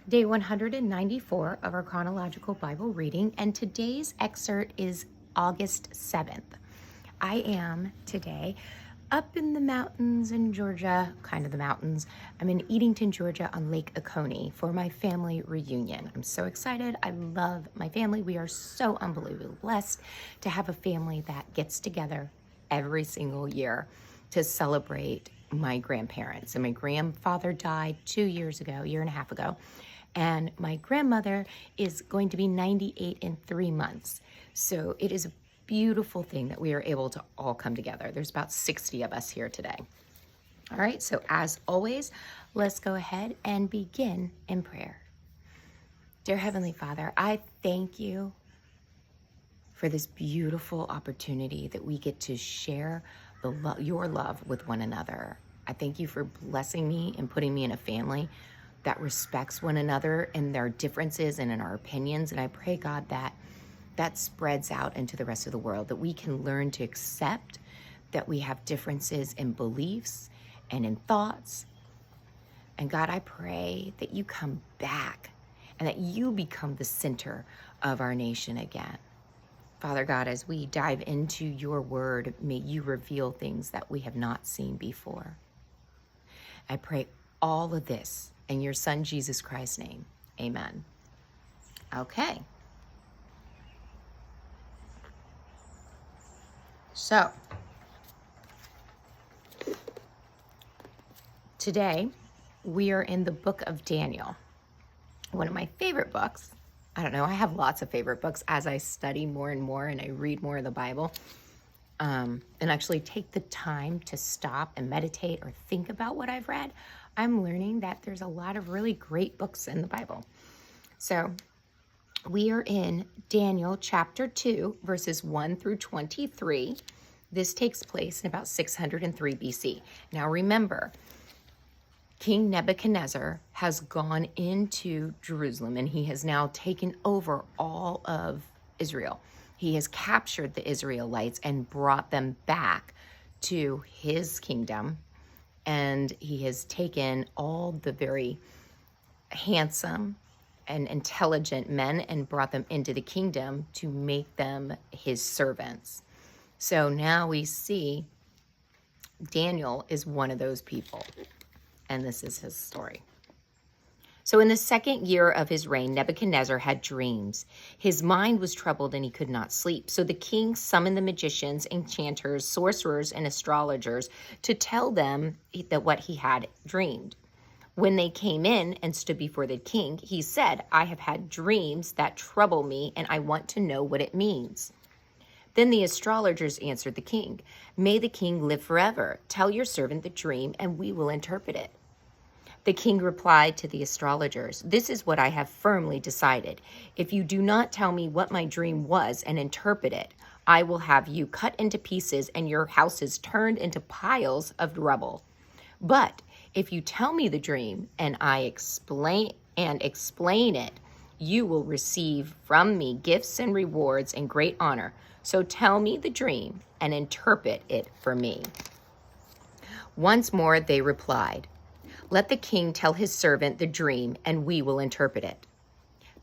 Day 194 of our Chronological Bible Reading, and today's excerpt is August 7th. I am today up in the mountains in Georgia, kind of the mountains. I'm in Edenton, Georgia on Lake Oconee for my family reunion. I'm so excited. I love my family. We are so unbelievably blessed to have a family that gets together every single year to celebrate my grandparents. And my grandfather died 2 years ago, a year and a half ago. And my grandmother is going to be 98 in 3 months. So it is a beautiful thing that we are able to all come together. There's about 60 of us here today. All right, so as always, let's go ahead and begin in prayer. Dear Heavenly Father, I thank you for this beautiful opportunity that we get to share your love with one another. I thank you for blessing me and putting me in a family that respects one another in their differences and in our opinions. And I pray, God, that spreads out into the rest of the world, that we can learn to accept that we have differences in beliefs and in thoughts. And God, I pray that you come back and that you become the center of our nation again. Father God, as we dive into your word, may you reveal things that we have not seen before. I pray all of this in your Son, Jesus Christ's name. Amen. Okay. So, today we are in the book of Daniel, one of my favorite books. I don't know, I have lots of favorite books as I study more and more and I read more of the Bible, and actually take the time to stop and meditate or think about what I've read. I'm learning that there's a lot of really great books in the Bible. So we are in Daniel chapter 2, verses 1 through 23. This takes place in about 603 BC. Now remember, King Nebuchadnezzar has gone into Jerusalem and he has now taken over all of Israel. He has captured the Israelites and brought them back to his kingdom. And he has taken all the very handsome and intelligent men and brought them into the kingdom to make them his servants. So now we see Daniel is one of those people. And this is his story. So in the second year of his reign, Nebuchadnezzar had dreams. His mind was troubled and he could not sleep. So the king summoned the magicians, enchanters, sorcerers, and astrologers to tell them that what he had dreamed. When they came in and stood before the king, he said, "I have had dreams that trouble me, and I want to know what it means." Then the astrologers answered the king, "May the king live forever. Tell your servant the dream, and we will interpret it." The king replied to the astrologers, "This is what I have firmly decided. If you do not tell me what my dream was and interpret it, I will have you cut into pieces and your houses turned into piles of rubble. But if you tell me the dream and I explain it, you will receive from me gifts and rewards and great honor. So tell me the dream and interpret it for me." Once more they replied, "Let the king tell his servant the dream, and we will interpret it."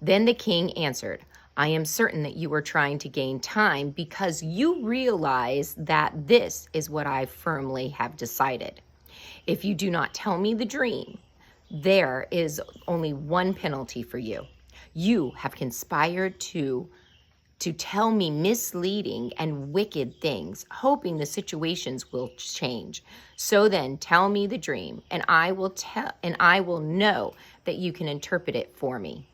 Then the king answered, "I am certain that you are trying to gain time because you realize that this is what I firmly have decided. If you do not tell me the dream, there is only one penalty for you. You have conspired to tell me misleading and wicked things, hoping the situations will change. So then tell me the dream, and I will know that you can interpret it for me."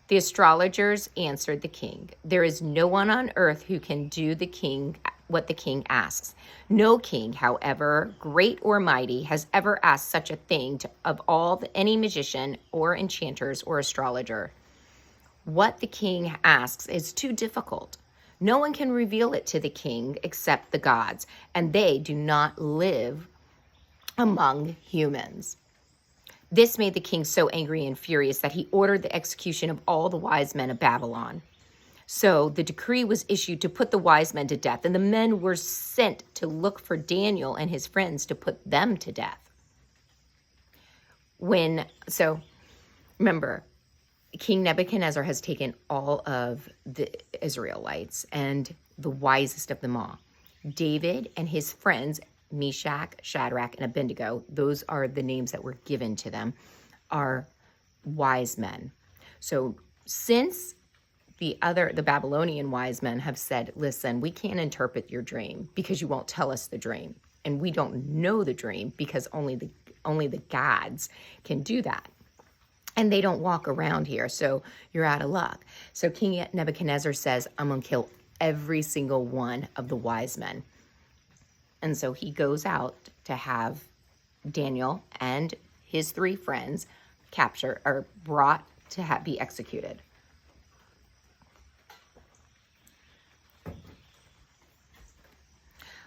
The astrologers answered the king, "There is no one on earth who can do what the king asks. No king, however great or mighty, has ever asked such a thing of any magician or enchanters or astrologer. What the king asks is too difficult. No one can reveal it to the king except the gods, and they do not live among humans." This made the king so angry and furious that he ordered the execution of all the wise men of Babylon. So the decree was issued to put the wise men to death, and the men were sent to look for Daniel and his friends to put them to death. Remember, King Nebuchadnezzar has taken all of the Israelites and the wisest of them all. David and his friends, Meshach, Shadrach, and Abednego, those are the names that were given to them, are wise men. So since the Babylonian wise men have said, listen, we can't interpret your dream because you won't tell us the dream. And we don't know the dream because only the gods can do that. And they don't walk around here, so you're out of luck. So King Nebuchadnezzar says, I'm going to kill every single one of the wise men. And so he goes out to have Daniel and his 3 friends captured or brought to be executed.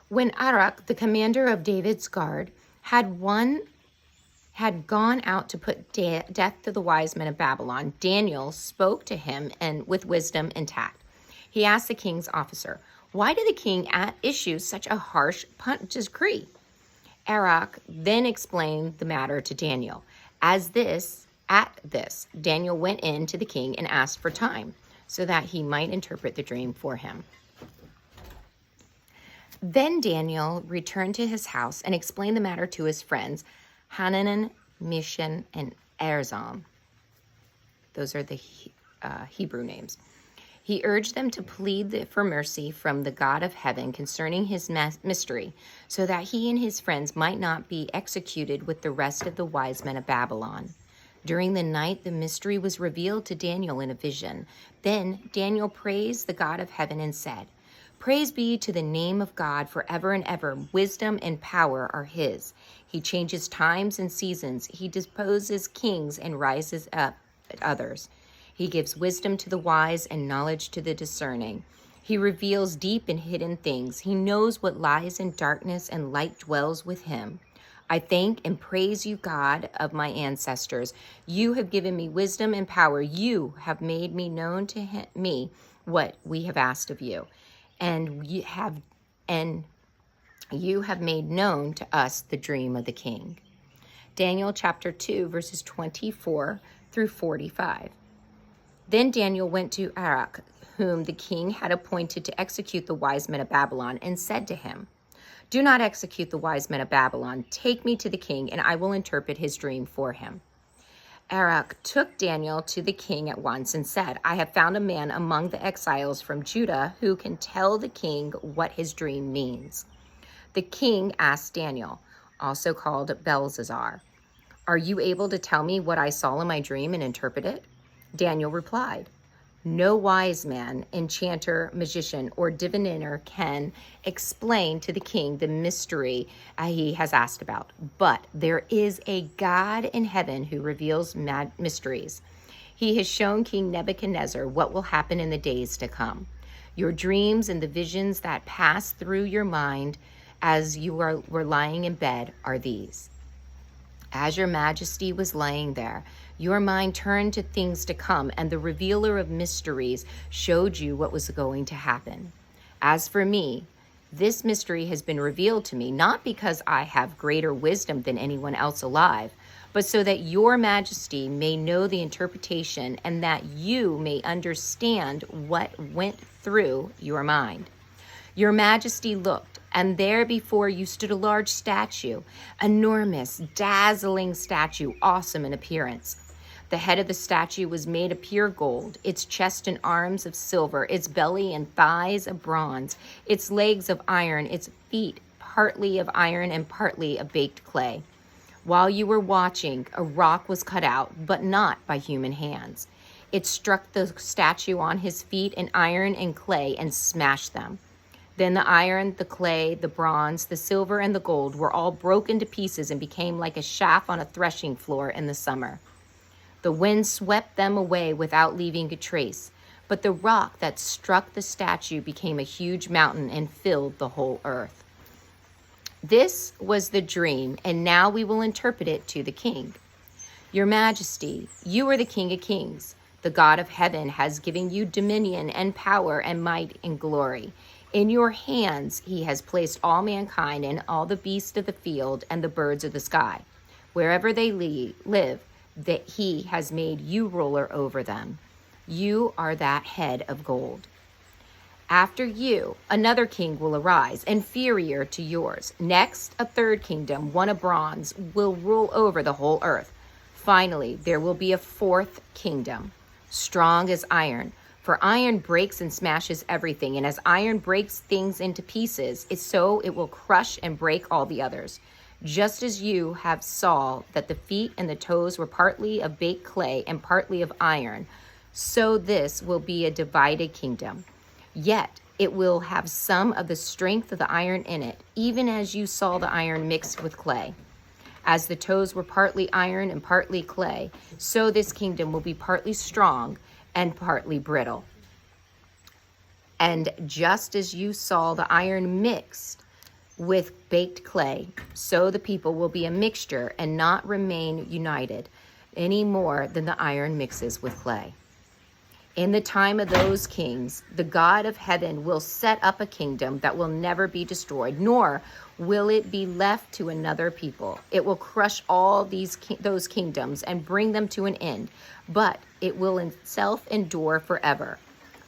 When Arach, the commander of David's guard, had gone out to put death to the wise men of Babylon, Daniel spoke to him and with wisdom and tact. He asked the king's officer, why did the king issue such a harsh decree? Arach then explained the matter to Daniel. At this, Daniel went in to the king and asked for time so that he might interpret the dream for him. Then Daniel returned to his house and explained the matter to his friends, Hananiah, Mishael, and Azariah. Those are the Hebrew names. He urged them to plead for mercy from the God of heaven concerning his mystery, so that he and his friends might not be executed with the rest of the wise men of Babylon. During the night, the mystery was revealed to Daniel in a vision. Then Daniel praised the God of heaven and said, Praise be to the name of God forever and ever. Wisdom and power are his. He changes times and seasons. He deposes kings and rises up others. He gives wisdom to the wise and knowledge to the discerning. He reveals deep and hidden things. He knows what lies in darkness, and light dwells with him. I thank and praise you, God of my ancestors. You have given me wisdom and power. You have made me known to me what we have asked of you. And you have made known to us the dream of the king. Daniel chapter 2, verses 24 through 45. Then Daniel went to Arach, whom the king had appointed to execute the wise men of Babylon, and said to him, Do not execute the wise men of Babylon. Take me to the king, and I will interpret his dream for him. Arach took Daniel to the king at once and said, I have found a man among the exiles from Judah who can tell the king what his dream means. The king asked Daniel, also called Belteshazzar, Are you able to tell me what I saw in my dream and interpret it? Daniel replied, No wise man, enchanter, magician, or diviner can explain to the king the mystery he has asked about. But there is a God in heaven who reveals mysteries. He has shown King Nebuchadnezzar what will happen in the days to come. Your dreams and the visions that pass through your mind as you were lying in bed are these. As your majesty was laying there, your mind turned to things to come, and the revealer of mysteries showed you what was going to happen. As for me, this mystery has been revealed to me, not because I have greater wisdom than anyone else alive, but so that your majesty may know the interpretation and that you may understand what went through your mind. Your majesty looked, and there before you stood a large statue, enormous, dazzling statue, awesome in appearance. The head of the statue was made of pure gold, its chest and arms of silver, its belly and thighs of bronze, its legs of iron, its feet partly of iron and partly of baked clay. While you were watching, a rock was cut out, but not by human hands. It struck the statue on his feet in iron and clay and smashed them. Then the iron, the clay, the bronze, the silver, and the gold were all broken to pieces and became like a chaff on a threshing floor in the summer. The wind swept them away without leaving a trace, but the rock that struck the statue became a huge mountain and filled the whole earth. This was the dream, and now we will interpret it to the king. Your Majesty, you are the King of Kings. The God of heaven has given you dominion and power and might and glory. In your hands he has placed all mankind and all the beasts of the field and the birds of the sky. Wherever they live, that he has made you ruler over them. You are that head of gold. After you, another king will arise, inferior to yours. Next, a third kingdom, one of bronze, will rule over the whole earth. Finally, there will be a fourth kingdom, strong as iron. For iron breaks and smashes everything, and as iron breaks things into pieces, so it will crush and break all the others. Just as you have saw that the feet and the toes were partly of baked clay and partly of iron, so this will be a divided kingdom. Yet it will have some of the strength of the iron in it, even as you saw the iron mixed with clay. As the toes were partly iron and partly clay, so this kingdom will be partly strong and partly brittle. And just as you saw the iron mixed with baked clay, so the people will be a mixture and not remain united any more than the iron mixes with clay. In the time of those kings, the God of heaven will set up a kingdom that will never be destroyed, nor will it be left to another people. It will crush all those kingdoms and bring them to an end, but it will itself endure forever.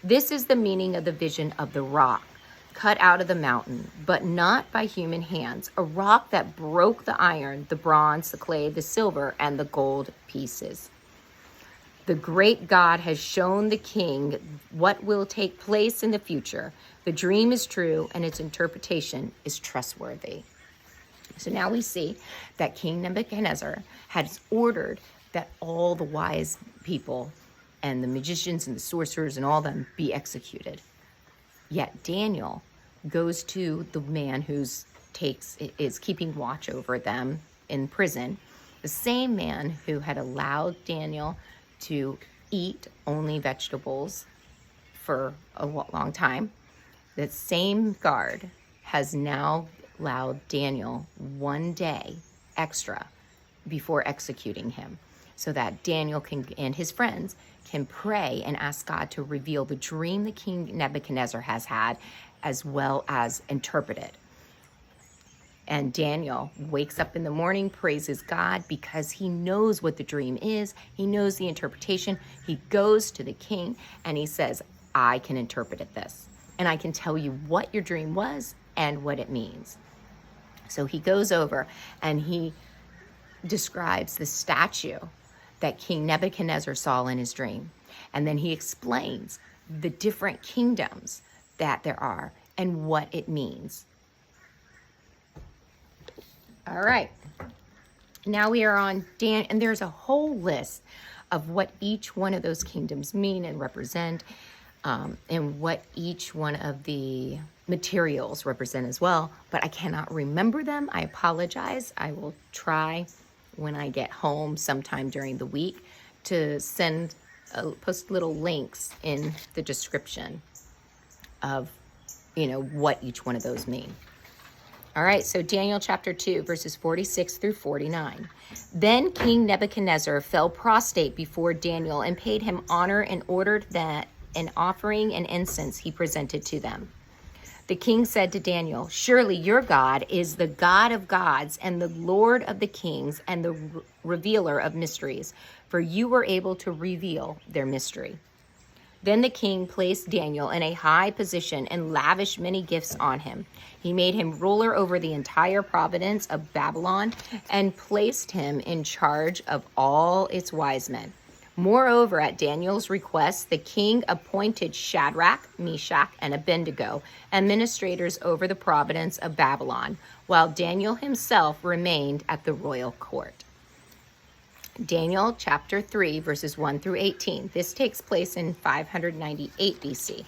This is the meaning of the vision of the rock cut out of the mountain, but not by human hands, a rock that broke the iron, the bronze, the clay, the silver, and the gold pieces. The great God has shown the king what will take place in the future. The dream is true and its interpretation is trustworthy. So now we see that King Nebuchadnezzar has ordered that all the wise people and the magicians and the sorcerers and all them be executed. Yet Daniel goes to the man who's is keeping watch over them in prison, the same man who had allowed Daniel to eat only vegetables for a long time. The same guard has now allowed Daniel 1 day extra before executing him, so that Daniel and his friends can pray and ask God to reveal the dream that King Nebuchadnezzar has had, as well as interpret it. And Daniel wakes up in the morning, praises God because he knows what the dream is. He knows the interpretation. He goes to the king and he says, I can interpret this, and I can tell you what your dream was and what it means. So he goes over and he describes the statue that King Nebuchadnezzar saw in his dream. And then he explains the different kingdoms that there are and what it means. All right. Now we are on Dan, and there's a whole list of what each one of those kingdoms mean and represent, and what each one of the materials represent as well. But I cannot remember them. I apologize. I will try when I get home sometime during the week to post little links in the description of, what each one of those mean. All right, so Daniel chapter 2, verses 46 through 49. Then King Nebuchadnezzar fell prostrate before Daniel and paid him honor and ordered that an offering and incense he presented to them. The king said to Daniel, surely your God is the God of gods and the Lord of the kings and the revealer of mysteries, for you were able to reveal their mystery. Then the king placed Daniel in a high position and lavished many gifts on him. He made him ruler over the entire province of Babylon and placed him in charge of all its wise men. Moreover, at Daniel's request, the king appointed Shadrach, Meshach, and Abednego administrators over the province of Babylon, while Daniel himself remained at the royal court. Daniel chapter 3, verses 1 through 18. This takes place in 598 BC.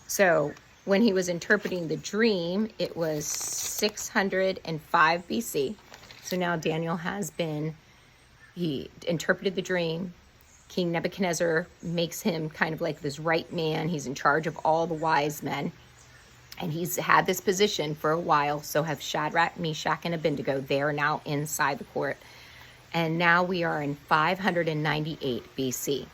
So when he was interpreting the dream, it was 605 BC. So now Daniel he interpreted the dream. King Nebuchadnezzar makes him kind of like this right man. He's in charge of all the wise men. And he's had this position for a while. So have Shadrach, Meshach, and Abednego. They are now inside the court. And now we are in 598 BC.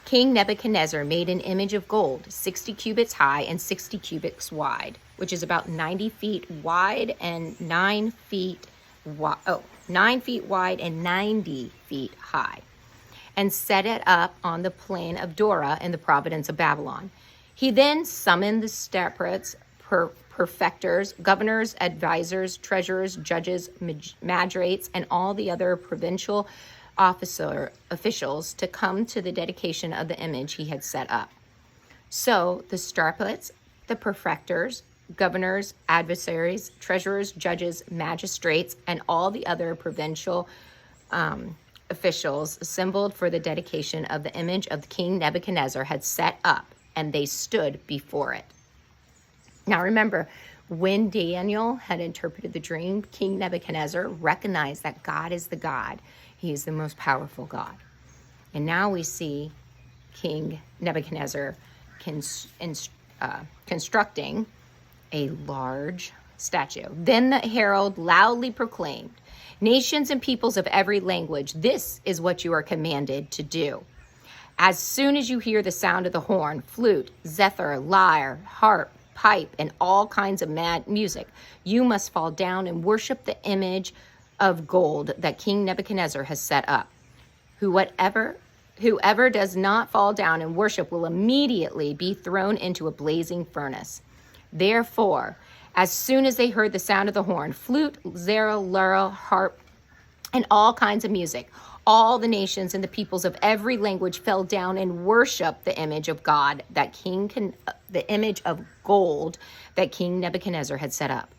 King Nebuchadnezzar made an image of gold, 60 cubits high and 60 cubits wide, which is about 90 feet wide and 9 9 feet wide and 90 feet high, and set it up on the plain of Dora in the province of Babylon. He then summoned the satraps, prefectors, governors, advisors, treasurers, judges, magistrates, and all the other provincial officials to come to the dedication of the image he had set up. So the satraps, the prefectors, governors, adversaries, treasurers, judges, magistrates, and all the other provincial officials assembled for the dedication of the image of King Nebuchadnezzar had set up, and they stood before it. Now remember, when Daniel had interpreted the dream, King Nebuchadnezzar recognized that God is the God. He is the most powerful God. And now we see King Nebuchadnezzar constructing a large statue. Then the herald loudly proclaimed, "Nations and peoples of every language, this is what you are commanded to do. As soon as you hear the sound of the horn, flute, zither, lyre, harp, pipe, and all kinds of mad music, you must fall down and worship the image of gold that King Nebuchadnezzar has set up. Whoever does not fall down and worship will immediately be thrown into a blazing furnace." Therefore, as soon as they heard the sound of the horn, flute, zither, lyre, harp, and all kinds of music, all the nations and the peoples of every language fell down and worshiped the image of God the image of gold that King Nebuchadnezzar had set up.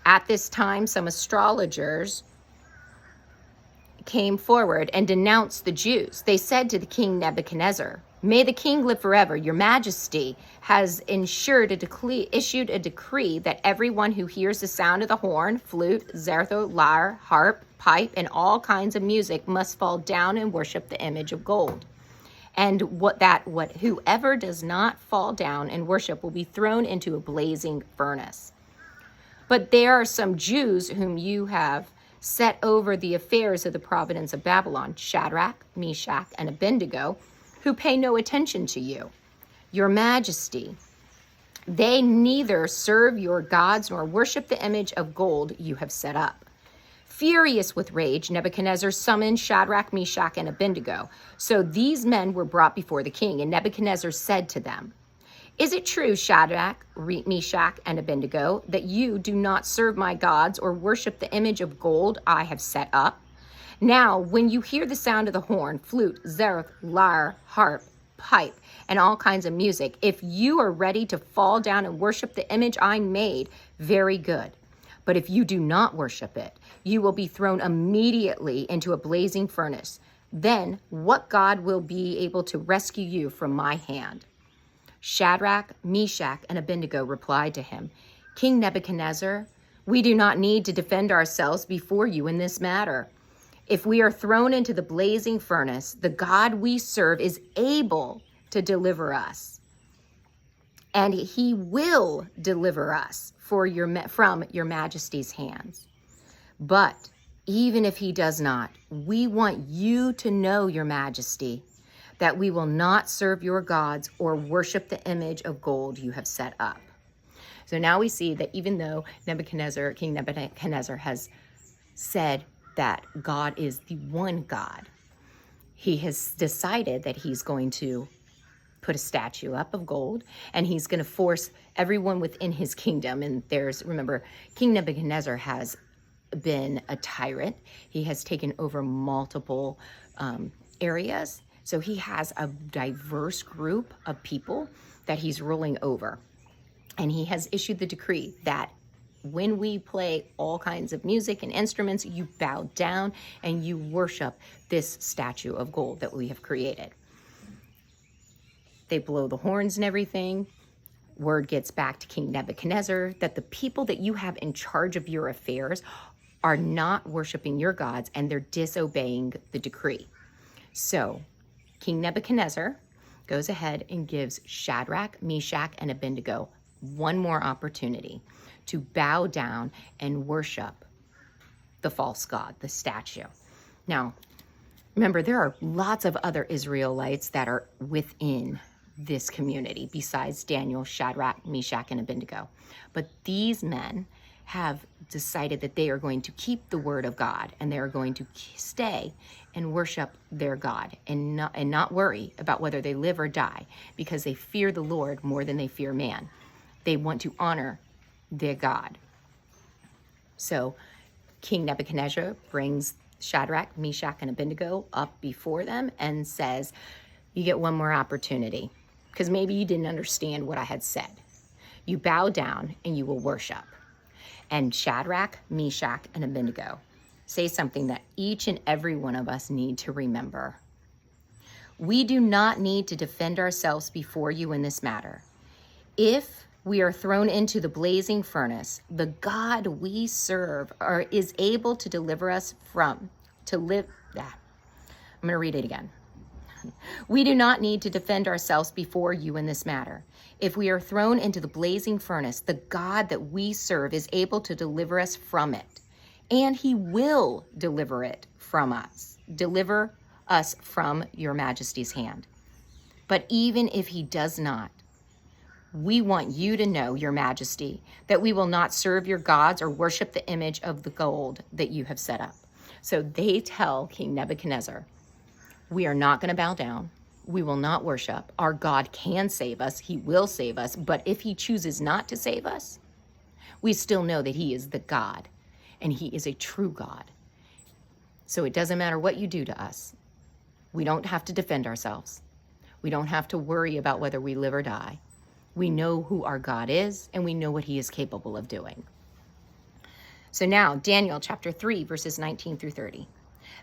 At this time, some astrologers came forward and denounced the Jews. They said to the King Nebuchadnezzar, "May the king live forever. Your majesty has issued a decree that everyone who hears the sound of the horn, flute, zither, lyre, harp, pipe, and all kinds of music must fall down and worship the image of gold. And whoever does not fall down and worship will be thrown into a blazing furnace. But there are some Jews whom you have set over the affairs of the province of Babylon, Shadrach, Meshach, and Abednego, who pay no attention to you, your majesty. They neither serve your gods nor worship the image of gold you have set up." Furious with rage, Nebuchadnezzar summoned Shadrach, Meshach, and Abednego. So these men were brought before the king, and Nebuchadnezzar said to them, "Is it true, Shadrach, Meshach, and Abednego, that you do not serve my gods or worship the image of gold I have set up? Now, when you hear the sound of the horn, flute, zither, lyre, harp, pipe, and all kinds of music, if you are ready to fall down and worship the image I made, very good. But if you do not worship it, you will be thrown immediately into a blazing furnace. Then what God will be able to rescue you from my hand?" Shadrach, Meshach, and Abednego replied to him, "King Nebuchadnezzar, we do not need to defend ourselves before you in this matter. If we are thrown into the blazing furnace, the God we serve is able to deliver us, and he will deliver us from your majesty's hands. But even if he does not, we want you to know, your majesty, that we will not serve your gods or worship the image of gold you have set up." So now we see that even though King Nebuchadnezzar has said that God is the one God, he has decided that he's going to put a statue up of gold, and he's going to force everyone within his kingdom. And remember, King Nebuchadnezzar has been a tyrant. He has taken over multiple areas. So he has a diverse group of people that he's ruling over. And he has issued the decree that when we play all kinds of music and instruments, you bow down and you worship this statue of gold that we have created. They blow the horns and everything. Word gets back to King Nebuchadnezzar that the people that you have in charge of your affairs are not worshiping your gods, and they're disobeying the decree. So King Nebuchadnezzar goes ahead and gives Shadrach, Meshach, and Abednego one more opportunity to bow down and worship the false god, the statue. Now, remember, there are lots of other Israelites that are within this community besides Daniel, Shadrach, Meshach, and Abednego. But these men have decided that they are going to keep the word of God, and they are going to stay and worship their God and not worry about whether they live or die, because they fear the Lord more than they fear man. They want to honor their God. So King Nebuchadnezzar brings Shadrach, Meshach, and Abednego up before them and says, you get one more opportunity, because maybe you didn't understand what I had said. You bow down and you will worship. And Shadrach, Meshach, and Abednego say something that each and every one of us need to remember. We do not need to defend ourselves before you in this matter. If we are thrown into the blazing furnace, the God we serve is able to deliver us I'm going to read it again. We do not need to defend ourselves before you in this matter. If we are thrown into the blazing furnace, the God that we serve is able to deliver us from it. And he will deliver us from your majesty's hand. But even if he does not, we want you to know, your majesty, that we will not serve your gods or worship the image of the gold that you have set up. So they tell King Nebuchadnezzar, we are not going to bow down. We will not worship. Our God can save us. He will save us. But if he chooses not to save us, we still know that he is the God, and he is a true God. So it doesn't matter what you do to us. We don't have to defend ourselves. We don't have to worry about whether we live or die. We know who our God is, and we know what he is capable of doing. So now, Daniel chapter 3, verses 19 through 30.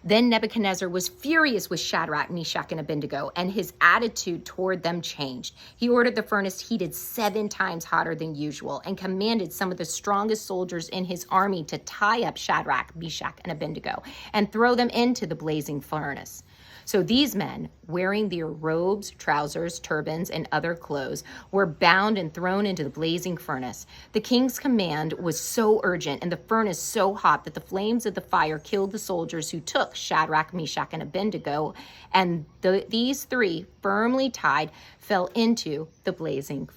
Then Nebuchadnezzar was furious with Shadrach, Meshach, and Abednego, and his attitude toward them changed. He ordered the furnace heated 7 times hotter than usual and commanded some of the strongest soldiers in his army to tie up Shadrach, Meshach, and Abednego and throw them into the blazing furnace. So these men, wearing their robes, trousers, turbans, and other clothes, were bound and thrown into the blazing furnace. The king's command was so urgent and the furnace so hot that the flames of the fire killed the soldiers who took Shadrach, Meshach, and Abednego, and these 3, firmly tied, fell into the blazing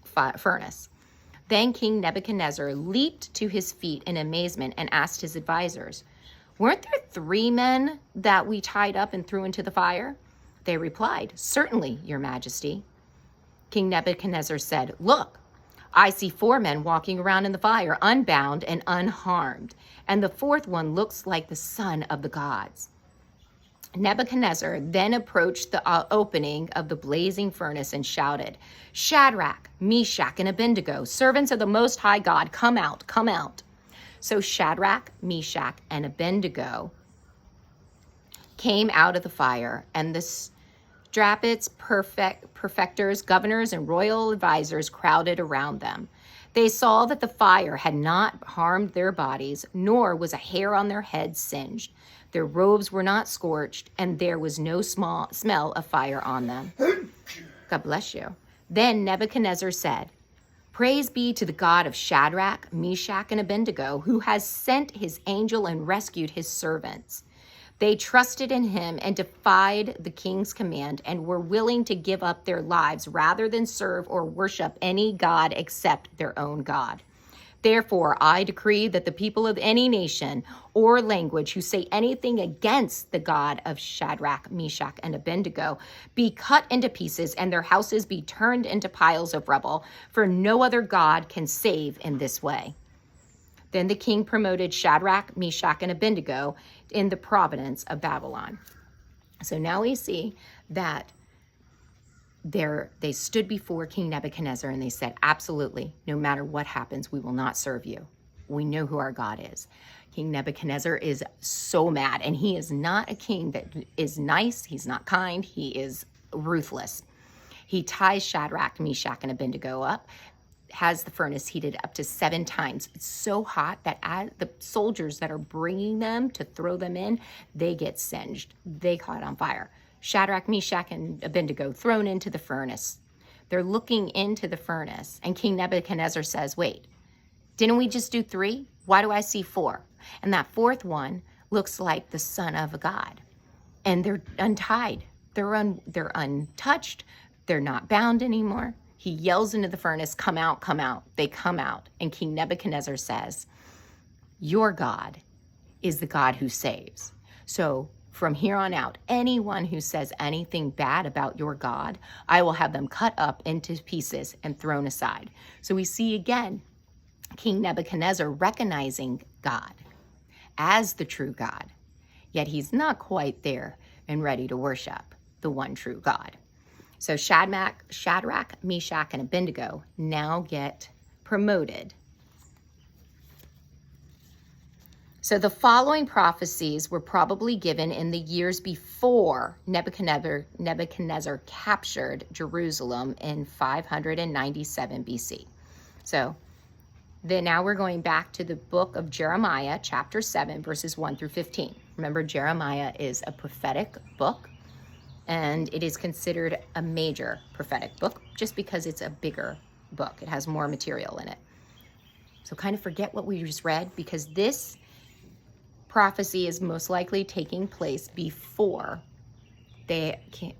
furnace. Then King Nebuchadnezzar leaped to his feet in amazement and asked his advisors, weren't there 3 men that we tied up and threw into the fire? They replied, certainly, your majesty. King Nebuchadnezzar said, look, I see 4 men walking around in the fire, unbound and unharmed, and the 4th one looks like the son of the gods. Nebuchadnezzar then approached the opening of the blazing furnace and shouted, Shadrach, Meshach, and Abednego, servants of the Most High God, come out, come out. So Shadrach, Meshach, and Abednego came out of the fire, and the satraps, prefectors, governors, and royal advisors crowded around them. They saw that the fire had not harmed their bodies, nor was a hair on their heads singed. Their robes were not scorched, and there was no smell of fire on them. God bless you. Then Nebuchadnezzar said, praise be to the God of Shadrach, Meshach, and Abednego, who has sent his angel and rescued his servants. They trusted in him and defied the king's command and were willing to give up their lives rather than serve or worship any god except their own God. Therefore, I decree that the people of any nation or language who say anything against the God of Shadrach, Meshach, and Abednego be cut into pieces and their houses be turned into piles of rubble, for no other God can save in this way. Then the king promoted Shadrach, Meshach, and Abednego in the province of Babylon. So now we see that they stood before King Nebuchadnezzar and they said, absolutely, no matter what happens, we will not serve you. We know who our God is. King Nebuchadnezzar is so mad, and he is not a king that is nice. He's not kind. He is ruthless. He ties Shadrach, Meshach, and Abednego up, has the furnace heated up to 7 times. It's so hot that as the soldiers that are bringing them to throw them in, they get singed. They caught on fire. Shadrach, Meshach, and Abednego thrown into the furnace. They're looking into the furnace, and King Nebuchadnezzar says, wait, didn't we just do 3? Why do I see 4? And that 4th one looks like the son of a god. And they're untied. They're untouched. They're not bound anymore. He yells into the furnace, come out, come out. They come out. And King Nebuchadnezzar says, Your God is the God who saves. So from here on out, anyone who says anything bad about your God, I will have them cut up into pieces and thrown aside. So we see again, King Nebuchadnezzar recognizing God as the true God, yet he's not quite there and ready to worship the one true God. So Shadrach, Meshach, and Abednego now get promoted. So the following prophecies were probably given in the years before Nebuchadnezzar captured Jerusalem in 597 BC. So then now we're going back to the book of Jeremiah, chapter 7, verses 1 through 15. Remember, Jeremiah is a prophetic book, and it is considered a major prophetic book just because it's a bigger book. It has more material in it. So kind of forget what we just read, because this prophecy is most likely taking place before King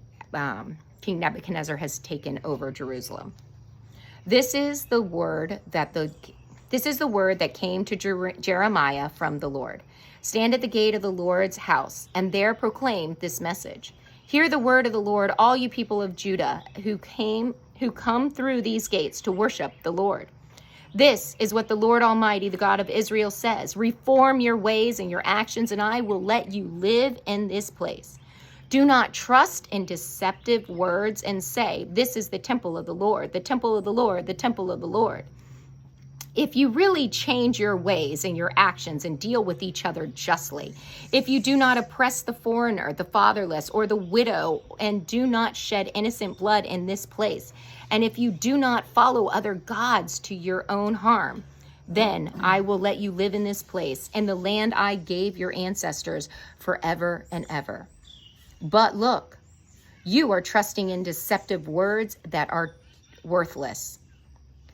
Nebuchadnezzar has taken over Jerusalem. This is the word that came to Jeremiah from the Lord. Stand at the gate of the Lord's house, and there proclaim this message. Hear the word of the Lord, all you people of Judah who come through these gates to worship the Lord. This is what the Lord Almighty, the God of Israel, says. Reform your ways and your actions, and I will let you live in this place. Do not trust in deceptive words and say, this is the temple of the Lord, the temple of the Lord, the temple of the Lord. If you really change your ways and your actions and deal with each other justly, if you do not oppress the foreigner, the fatherless, or the widow, and do not shed innocent blood in this place, and if you do not follow other gods to your own harm, then I will let you live in this place, in the land I gave your ancestors forever and ever. But look, you are trusting in deceptive words that are worthless.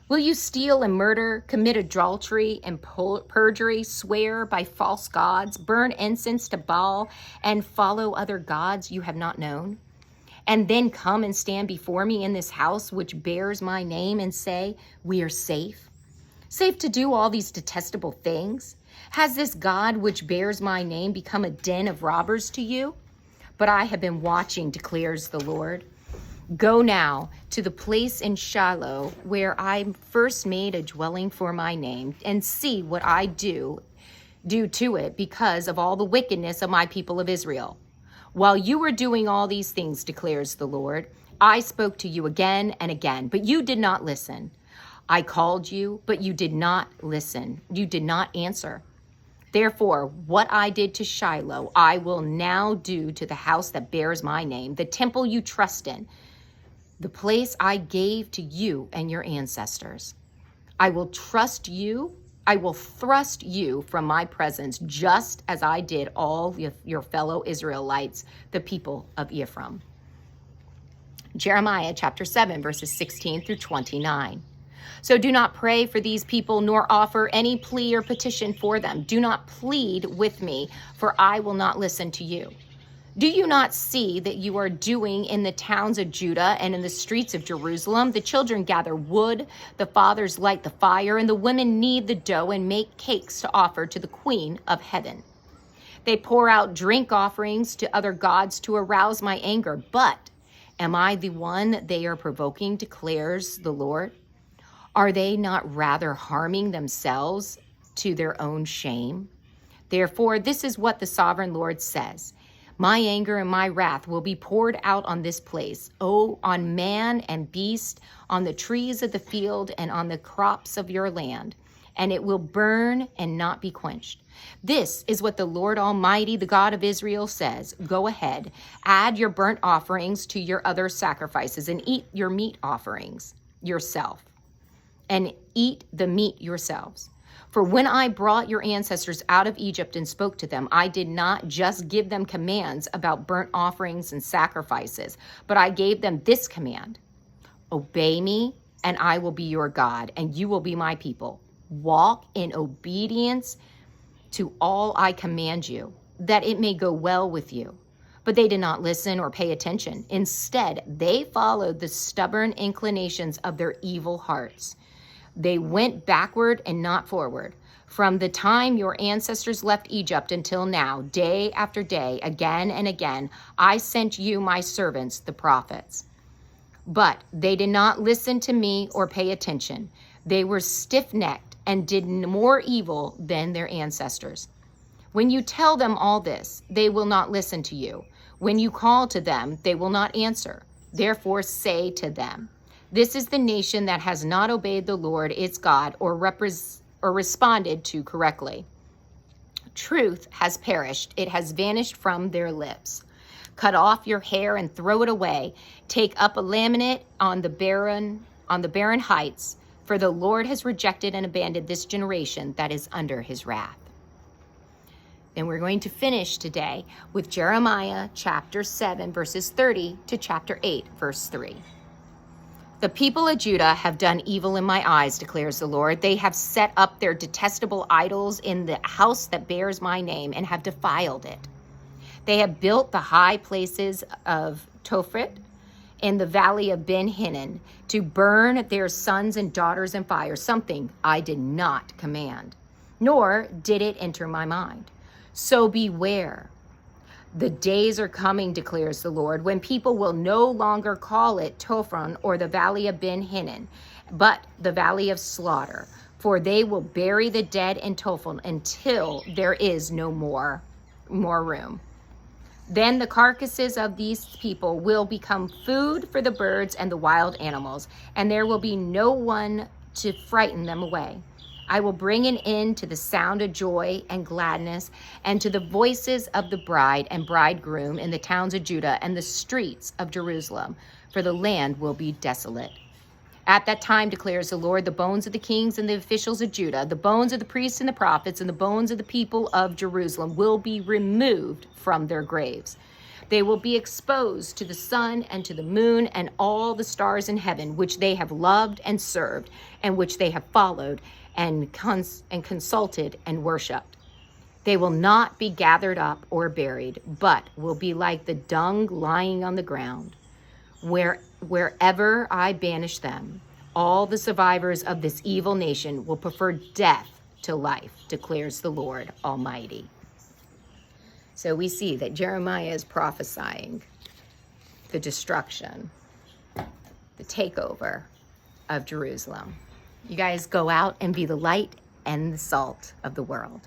Will you steal and murder, commit adultery and perjury, swear by false gods, burn incense to Baal, and follow other gods you have not known? And then come and stand before me in this house which bears my name and say, we are safe? Safe to do all these detestable things? Has this God which bears my name become a den of robbers to you? But I have been watching, declares the Lord. Go now to the place in Shiloh where I first made a dwelling for my name, and see what I do to it because of all the wickedness of my people of Israel. While you were doing all these things, declares the Lord, I spoke to you again and again, but you did not listen. I called you, but you did not listen. You did not answer. Therefore, what I did to Shiloh, I will now do to the house that bears my name, the temple you trust in, the place I gave to you and your ancestors. I will thrust you from my presence, just as I did all your fellow Israelites, the people of Ephraim. Jeremiah chapter 7, verses 16 through 29. So do not pray for these people, nor offer any plea or petition for them. Do not plead with me, for I will not listen to you. Do you not see that you are doing in the towns of Judah and in the streets of Jerusalem? The children gather wood, the fathers light the fire, and the women knead the dough and make cakes to offer to the Queen of Heaven. They pour out drink offerings to other gods to arouse my anger. But am I the one they are provoking, declares the Lord? Are they not rather harming themselves to their own shame? Therefore, this is what the sovereign Lord says. My anger and my wrath will be poured out on this place, on man and beast, on the trees of the field and on the crops of your land, and it will burn and not be quenched. This is what the Lord Almighty, the God of Israel, says. Go ahead, add your burnt offerings to your other sacrifices, and eat your meat offerings yourself, and eat the meat yourselves. For when I brought your ancestors out of Egypt and spoke to them, I did not just give them commands about burnt offerings and sacrifices, but I gave them this command: obey me, and I will be your God, and you will be my people. Walk in obedience to all I command you, that it may go well with you. But they did not listen or pay attention. Instead, they followed the stubborn inclinations of their evil hearts. They went backward and not forward. From the time your ancestors left Egypt until now, day after day, again and again, I sent you my servants, the prophets. But they did not listen to me or pay attention. They were stiff-necked and did more evil than their ancestors. When you tell them all this, they will not listen to you. When you call to them, they will not answer. Therefore say to them, this is the nation that has not obeyed the Lord its God or responded to correctly. Truth has perished. It has vanished from their lips. Cut off your hair and throw it away. Take up a laminate on the barren heights, for the Lord has rejected and abandoned this generation that is under his wrath. And we're going to finish today with Jeremiah chapter 7, verses 30 to chapter 8, verse 3. The people of Judah have done evil in my eyes, declares the Lord. They have set up their detestable idols in the house that bears my name and have defiled it. They have built the high places of Tophet in the valley of Ben Hinnom to burn their sons and daughters in fire, something I did not command, nor did it enter my mind. So beware. The days are coming, declares the Lord, when people will no longer call it Tophon or the valley of Ben Hinnom, but the valley of slaughter, for they will bury the dead in Tophon until there is no more room. Then the carcasses of these people will become food for the birds and the wild animals, and there will be no one to frighten them away. I will bring an end to the sound of joy and gladness and to the voices of the bride and bridegroom in the towns of Judah and the streets of Jerusalem, for the land will be desolate. At that time, declares the Lord, the bones of the kings and the officials of Judah, the bones of the priests and the prophets, and the bones of the people of Jerusalem will be removed from their graves. They will be exposed to the sun and to the moon and all the stars in heaven, which they have loved and served, and which they have followed and consulted and worshipped. They will not be gathered up or buried, but will be like the dung lying on the ground. Wherever I banish them, all the survivors of this evil nation will prefer death to life, declares the Lord Almighty. So we see that Jeremiah is prophesying the destruction, the takeover of Jerusalem. You guys go out and be the light and the salt of the world.